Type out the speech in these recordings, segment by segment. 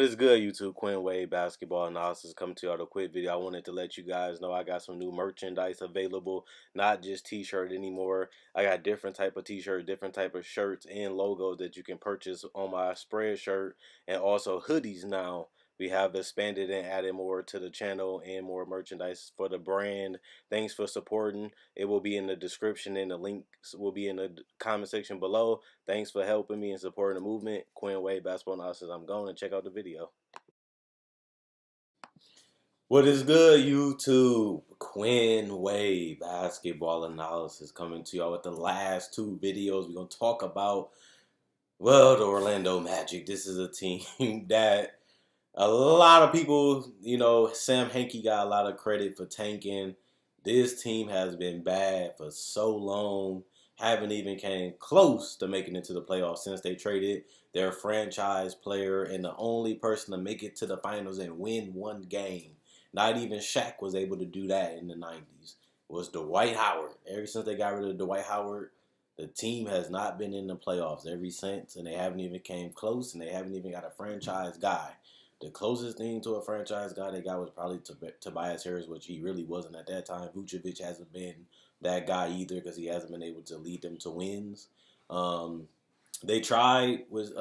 is good, YouTube? Quinn Wade Basketball Analysis coming to you with a quick video. I wanted to let you guys know I got some new merchandise available, not just t-shirt anymore. I got different type of t-shirt, different type of shirts and logos that you can purchase on my spread shirt, and also hoodies now. We have expanded and added more to the channel and more merchandise for the brand. Thanks for supporting. It will be in the description and the links will be in the comment section below. Thanks for helping me and supporting the movement. Quinn Wade Basketball Analysis. I'm going to check out the video. What is good, YouTube? Quinn Wade Basketball Analysis coming to y'all with the last two videos. We're going to talk about, well, the Orlando Magic. This is a team that a lot of people, Sam Hinkie got a lot of credit for tanking. This team has been bad for so long. Haven't even came close to making it to the playoffs since they traded their franchise player and the only person to make it to the finals and win one game. Not even Shaq was able to do that in the 90s. Was Dwight Howard. Ever since they got rid of Dwight Howard, the team has not been in the playoffs ever since, and they haven't even came close, and they haven't even got a franchise guy. The closest thing to a franchise guy they got was probably Tobias Harris, which he really wasn't at that time. Vucevic hasn't been that guy either because he hasn't been able to lead them to wins. They tried with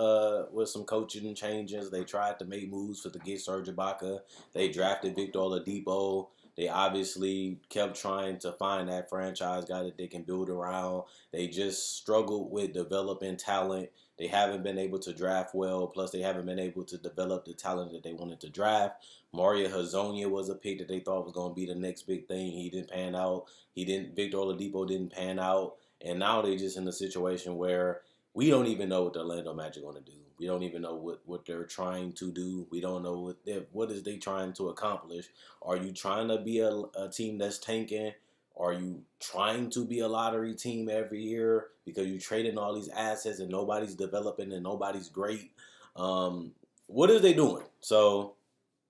some coaching changes. They tried to make moves to get Serge Ibaka. They drafted Victor Oladipo. They obviously kept trying to find that franchise guy that they can build around. They just struggled with developing talent. They haven't been able to draft well. Plus, they haven't been able to develop the talent that they wanted to draft. Mario Hezonja was a pick that they thought was going to be the next big thing. He didn't pan out. Victor Oladipo didn't pan out. And now they're just in a situation where we don't even know what the Orlando Magic are going to do. We don't even know what they're trying to do. We don't know what is they trying to accomplish. Are you trying to be a team that's tanking? Are you trying to be a lottery team every year because you're trading all these assets and nobody's developing and nobody's great? What are they doing? So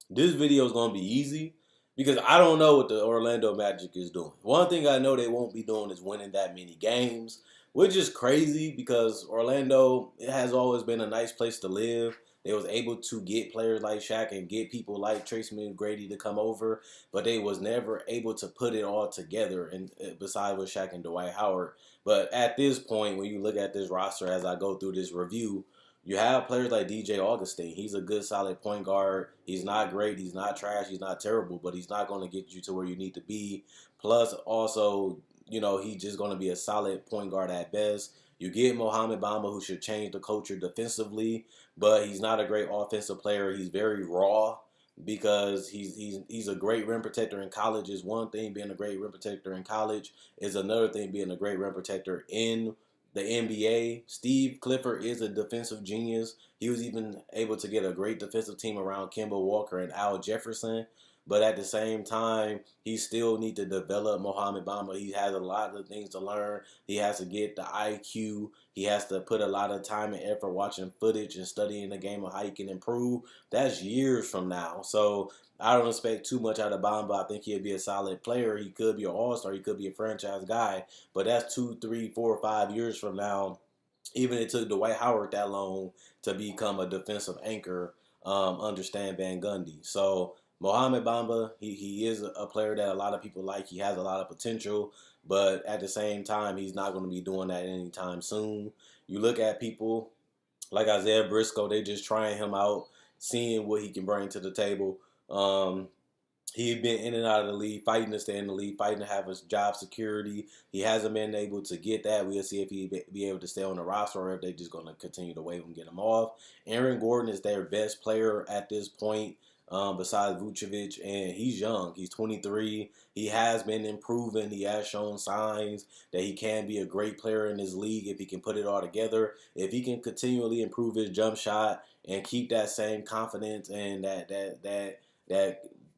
this video is going to be easy because I don't know what the Orlando Magic is doing. One thing I know they won't be doing is winning that many games, which is crazy because Orlando, it has always been a nice place to live. They was able to get players like Shaq and get people like Tracy McGrady to come over, but they was never able to put it all together. And besides with Shaq and Dwight Howard, but at this point, when you look at this roster as I go through this review, you have players like DJ Augustine. He's a good, solid point guard. He's not great. He's not trash. He's not terrible, but he's not going to get you to where you need to be. Plus, also, he's just going to be a solid point guard at best. You get Mohamed Bamba, who should change the culture defensively, but he's not a great offensive player. He's very raw because he's a great rim protector in college is one thing. Being a great rim protector in college is another thing. Being a great rim protector in the NBA. Steve Clifford is a defensive genius. He was even able to get a great defensive team around Kemba Walker and Al Jefferson. But at the same time, he still needs to develop Mohamed Bamba. He has a lot of things to learn. He has to get the IQ. He has to put a lot of time and effort watching footage and studying the game of how he can improve. That's years from now. So I don't expect too much out of Bamba. I think he'll be a solid player. He could be an all-star. He could be a franchise guy. But that's 2, 3, 4, 5 years from now. Even it took Dwight Howard that long to become a defensive anchor under Stan Van Gundy. So Mohamed Bamba, he is a player that a lot of people like. He has a lot of potential, but at the same time, he's not going to be doing that anytime soon. You look at people like Isaiah Briscoe, they just trying him out, seeing what he can bring to the table. He's been in and out of the league, fighting to stay in the league, fighting to have his job security. He hasn't been able to get that. We'll see if he'll be able to stay on the roster or if they're just going to continue to waive him, get him off. Aaron Gordon is their best player at this point, besides Vucevic, and he's young. He's 23. He has been improving. He has shown signs that he can be a great player in this league if he can put it all together. If he can continually improve his jump shot and keep that same confidence and that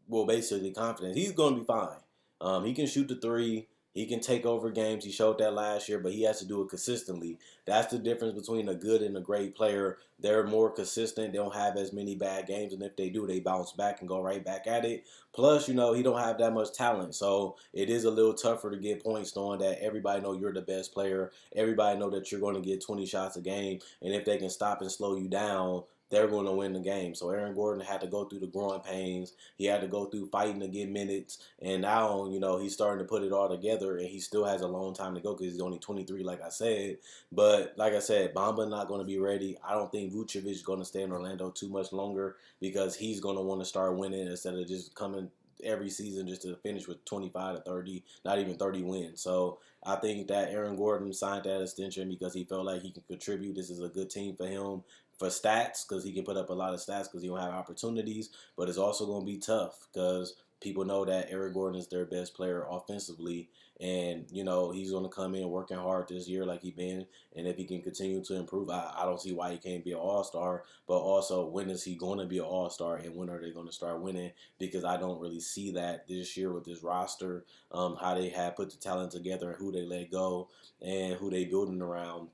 well, basically confidence, he's going to be fine. He can shoot the three. He can take over games. He showed that last year, but he has to do it consistently. That's the difference between a good and a great player. They're more consistent. They don't have as many bad games, and if they do, they bounce back and go right back at it. Plus, he don't have that much talent, so it is a little tougher to get points knowing that everybody know you're the best player. Everybody know that you're going to get 20 shots a game, and if they can stop and slow you down, they're going to win the game. So Aaron Gordon had to go through the growing pains. He had to go through fighting to get minutes. And now, he's starting to put it all together, and he still has a long time to go because he's only 23, like I said. But like I said, Bamba not going to be ready. I don't think Vucevic is going to stay in Orlando too much longer because he's going to want to start winning instead of just coming every season just to finish with 25 to 30, not even 30 wins. So I think that Aaron Gordon signed that extension because he felt like he can contribute. This is a good team for him for stats because he can put up a lot of stats because he don't have opportunities. But it's also going to be tough because people know that Aaron Gordon is their best player offensively. And, he's going to come in working hard this year like he's been. And if he can continue to improve, I don't see why he can't be an all-star. But also, when is he going to be an all-star and when are they going to start winning? Because I don't really see that this year with this roster, how they have put the talent together and who they let go and who they building around.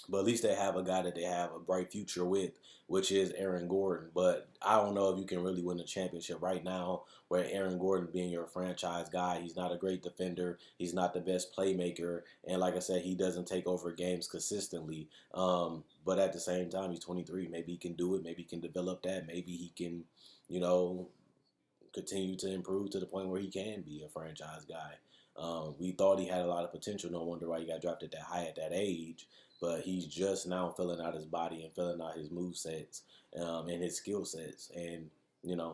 But at least they have a guy that they have a bright future with, which is Aaron Gordon. But I don't know if you can really win a championship right now where Aaron Gordon being your franchise guy. He's not a great defender. He's not the best playmaker. And like I said, he doesn't take over games consistently. But at the same time, he's 23. Maybe he can do it. Maybe he can develop that. Maybe he can, continue to improve to the point where he can be a franchise guy. We thought he had a lot of potential. No wonder why he got drafted that high at that age. But he's just now filling out his body and filling out his move sets and his skill sets. And,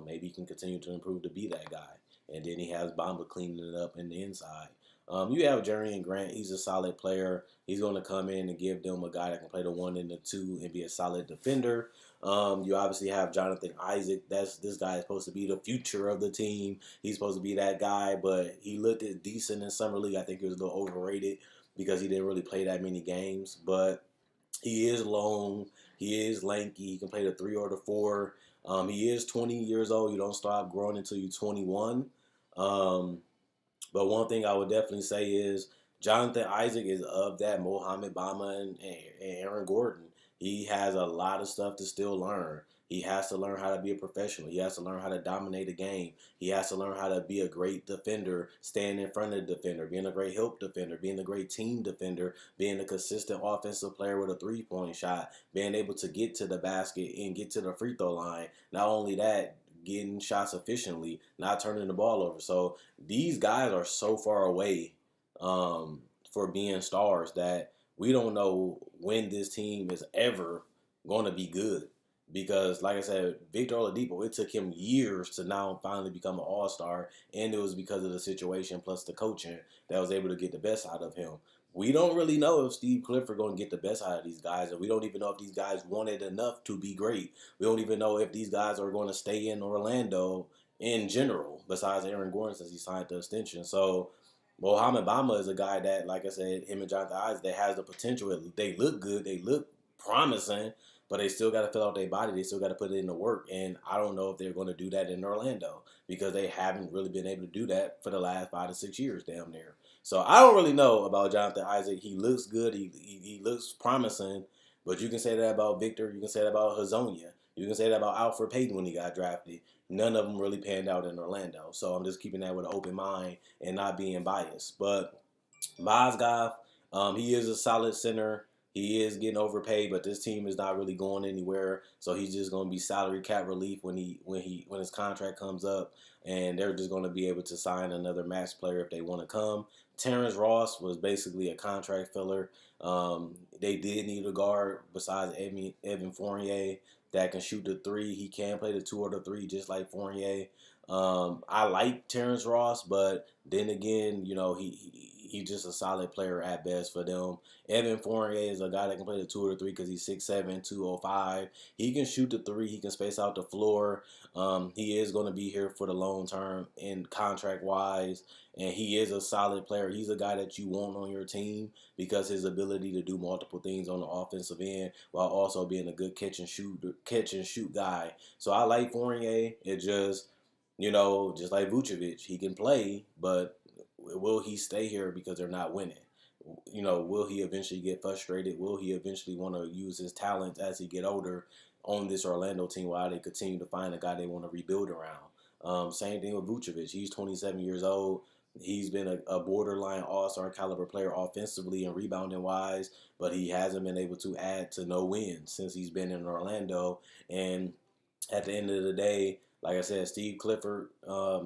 maybe he can continue to improve to be that guy. And then he has Bamba cleaning it up in the inside. You have Jerian Grant. He's a solid player. He's going to come in and give them a guy that can play the 1 and the 2 and be a solid defender. You obviously have Jonathan Isaac. This guy is supposed to be the future of the team. He's supposed to be that guy, but he looked decent in summer league. I think he was a little overrated because he didn't really play that many games. But he is long. He is lanky. He can play the 3 or the 4. He is 20 years old. You don't start growing until you're 21. But one thing I would definitely say is Jonathan Isaac is of that Mohamed Bamba and Aaron Gordon. He has a lot of stuff to still learn. He has to learn how to be a professional. He has to learn how to dominate a game. He has to learn how to be a great defender, stand in front of the defender, being a great help defender, being a great team defender, being a consistent offensive player with a three-point shot, being able to get to the basket and get to the free throw line. Not only that, getting shots efficiently, not turning the ball over. So these guys are so far away for being stars that we don't know when this team is ever going to be good. Because, like I said, Victor Oladipo, it took him years to now finally become an all-star, and it was because of the situation plus the coaching that was able to get the best out of him. We don't really know if Steve Clifford going to get the best out of these guys, and we don't even know if these guys wanted enough to be great. We don't even know if these guys are going to stay in Orlando in general, besides Aaron Gordon since he signed the extension. So Mohamed Bamba is a guy that, like I said, him and Jonathan Isaac, that has the potential. They look good. They look promising. But they still got to fill out their body. They still got to put it in the work. And I don't know if they're going to do that in Orlando because they haven't really been able to do that for the last 5 to 6 years down there. So I don't really know about Jonathan Isaac. He looks good. He looks promising. But you can say that about Victor. You can say that about Hazonia. You can say that about Alfred Payton when he got drafted. None of them really panned out in Orlando. So I'm just keeping that with an open mind and not being biased. But Mozgov, he is a solid center. He is getting overpaid, but this team is not really going anywhere. So he's just going to be salary cap relief when his contract comes up, and they're just going to be able to sign another max player if they want to come. Terrence Ross was basically a contract filler. They did need a guard besides Evan Fournier that can shoot the 3. He can play the 2 or the 3 just like Fournier. I like Terrence Ross, but then again, he's just a solid player at best for them. Evan Fournier is a guy that can play the 2 or the 3 because he's 6'7", 205. He can shoot the 3. He can space out the floor. He is going to be here for the long term in contract-wise, and he is a solid player. He's a guy that you want on your team because his ability to do multiple things on the offensive end while also being a good catch and shoot guy. So I like Fournier. It just, just like Vucevic, he can play, but will he stay here because they're not winning? Will he eventually get frustrated? Will he eventually want to use his talents as he get older on this Orlando team while they continue to find a guy they want to rebuild around? Same thing with Vucevic. He's 27 years old. He's been a borderline all-star caliber player offensively and rebounding wise, but he hasn't been able to add to no wins since he's been in Orlando. And at the end of the day, like I said, Steve Clifford,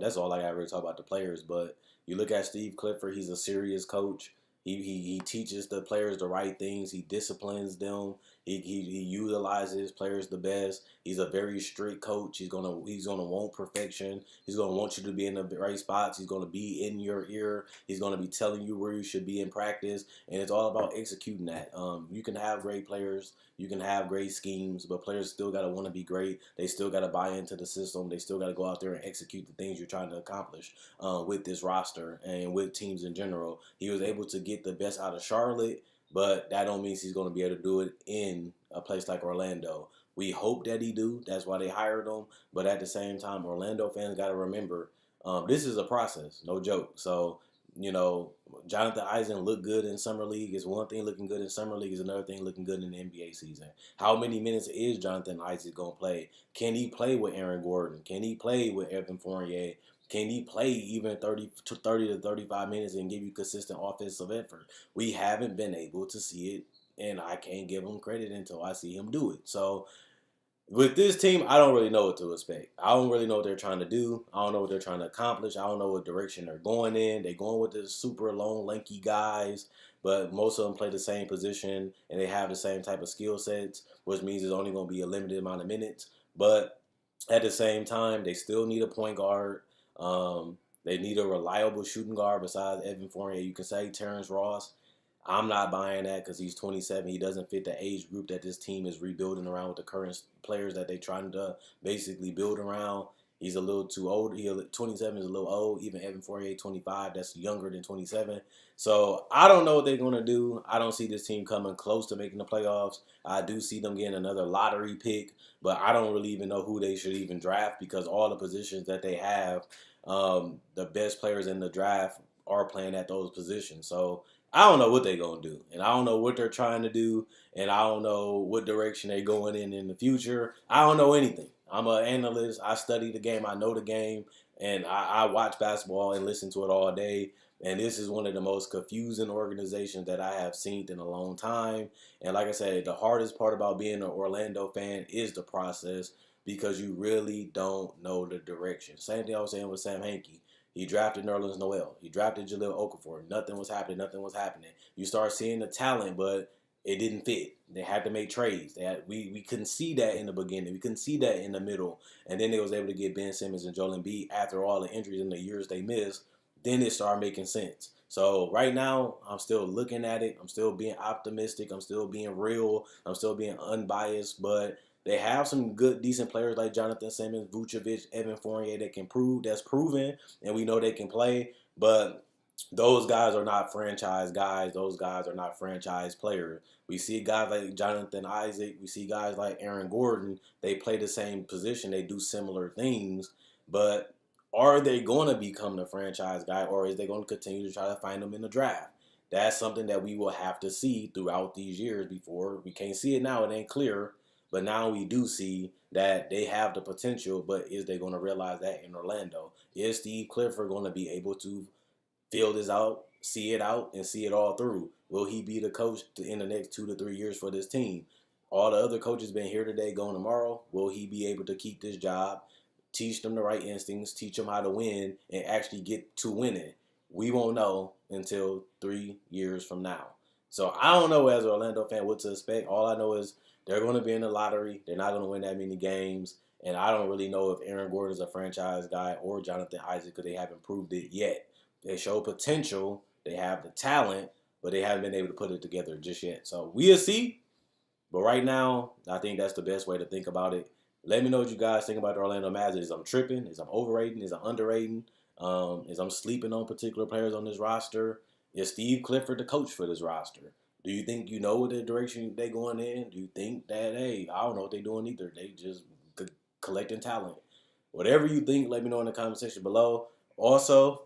that's all I got to really talk about the players. But you look at Steve Clifford, he's a serious coach. He teaches the players the right things. He disciplines them. He utilizes players the best. He's a very strict coach. He's gonna want perfection. He's gonna want you to be in the right spots. He's gonna be in your ear. He's gonna be telling you where you should be in practice, and it's all about executing that. You can have great players. You can have great schemes, but players still got to want to be great. They still got to buy into the system. They still got to go out there and execute the things you're trying to accomplish with this roster and with teams in general. He was able to get the best out of Charlotte, but that don't mean he's going to be able to do it in a place like Orlando. We hope that he do. That's why they hired him. But at the same time, Orlando fans got to remember this is a process, no joke. So Jonathan Isaac looked good in summer league is one thing. Looking good in summer league is another thing. Looking good in the NBA season. How many minutes is Jonathan Isaac gonna play? Can he play with Aaron Gordon? Can he play with Evan Fournier? Can he play even 30 to 35 minutes and give you consistent offensive effort? We haven't been able to see it, and I can't give him credit until I see him do it. So with this team, I don't really know what to expect. I don't really know what they're trying to do. I don't know what they're trying to accomplish. I don't know what direction they're going in. They're going with the super long, lanky guys, but most of them play the same position and they have the same type of skill sets, which means it's only going to be a limited amount of minutes. But at the same time, they still need a point guard. They need a reliable shooting guard besides Evan Fournier. You can say Terrence Ross. I'm not buying that because he's 27. He doesn't fit the age group that this team is rebuilding around with the current players that they're trying to basically build around. He's a little too old. 27 is a little old. Even Evan Fournier, 25, that's younger than 27. So I don't know what they're going to do. I don't see this team coming close to making the playoffs. I do see them getting another lottery pick, but I don't really even know who they should even draft because all the positions that they have, the best players in the draft are playing at those positions. So I don't know what they're going to do. And I don't know what they're trying to do. And I don't know what direction they're going in the future. I don't know anything. I'm an analyst. I study the game. I know the game. And I watch basketball and listen to it all day. And this is one of the most confusing organizations that I have seen in a long time. And like I said, the hardest part about being an Orlando fan is the process because you really don't know the direction. Same thing I was saying with Sam Hinkie. He drafted Nerlens Noel. He drafted Jahlil Okafor. Nothing was happening. Nothing was happening. You start seeing the talent, but it didn't fit. They had to make trades. We couldn't see that in the beginning. We couldn't see that in the middle. And then they was able to get Ben Simmons and Joel Embiid after all the injuries in the years they missed. Then it started making sense. So right now, I'm still looking at it. I'm still being optimistic. I'm still being real. I'm still being unbiased. But they have some good, decent players like Jonathan Simmons, Vucevic, Evan Fournier that's proven, and we know they can play. But those guys are not franchise guys. Those guys are not franchise players. We see guys like Jonathan Isaac. We see guys like Aaron Gordon. They play the same position. They do similar things. But are they going to become the franchise guy, or is they going to continue to try to find them in the draft? That's something that we will have to see throughout these years before. We can't see it now. It ain't clear. But now we do see that they have the potential, but is they going to realize that in Orlando? Is Steve Clifford going to be able to fill this out, see it out, and see it all through? Will he be the coach in the next 2 to 3 years for this team? All the other coaches been here today, going tomorrow. Will he be able to keep this job, teach them the right instincts, teach them how to win, and actually get to winning? We won't know until 3 years from now. So I don't know as an Orlando fan what to expect. All I know is they're going to be in the lottery. They're not going to win that many games. And I don't really know if Aaron Gordon is a franchise guy or Jonathan Isaac because they haven't proved it yet. They show potential. They have the talent, but they haven't been able to put it together just yet. So we'll see. But right now, I think that's the best way to think about it. Let me know what you guys think about the Orlando Magic. Is I'm tripping? Is I'm overrating? Is I'm underrating? Is I'm sleeping on particular players on this roster? Is Steve Clifford the coach for this roster? Do you think you know what the direction they going in? Do you think that, hey, I don't know what they doing either. They just collecting talent. Whatever you think, let me know in the comment section below. Also,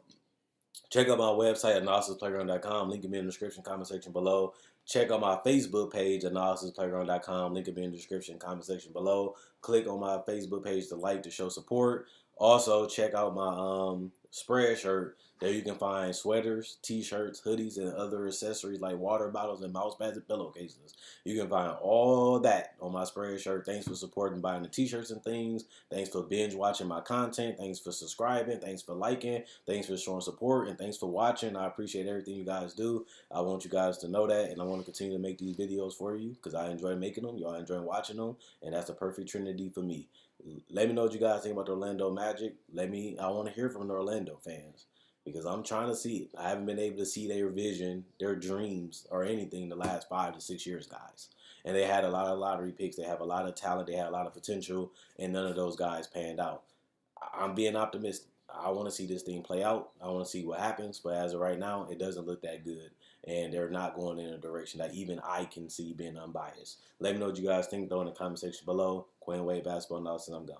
check out my website, analysisplayground.com. Link will be in the description, comment section below. Check out my Facebook page, analysisplayground.com. Link will be in the description, comment section below. Click on my Facebook page to like to show support. Also, check out my spread shirt. There you can find sweaters, t-shirts, hoodies, and other accessories like water bottles and mouse pads and pillowcases. You can find all that on my Spreadshirt. Thanks for supporting buying the t-shirts and things. Thanks for binge watching my content. Thanks for subscribing. Thanks for liking. Thanks for showing support. And thanks for watching. I appreciate everything you guys do. I want you guys to know that. And I want to continue to make these videos for you because I enjoy making them. Y'all enjoy watching them. And that's the perfect trinity for me. Let me know what you guys think about the Orlando Magic. I want to hear from the Orlando fans because I'm trying to see it. I haven't been able to see their vision, their dreams, or anything the last 5 to 6 years, guys. And they had a lot of lottery picks. They have a lot of talent. They had a lot of potential, and none of those guys panned out. I'm being optimistic. I want to see this thing play out. I want to see what happens. But as of right now, it doesn't look that good. And they're not going in a direction that even I can see being unbiased. Let me know what you guys think, though, in the comment section below. Quinn Wade Basketball Analysis, I'm gone.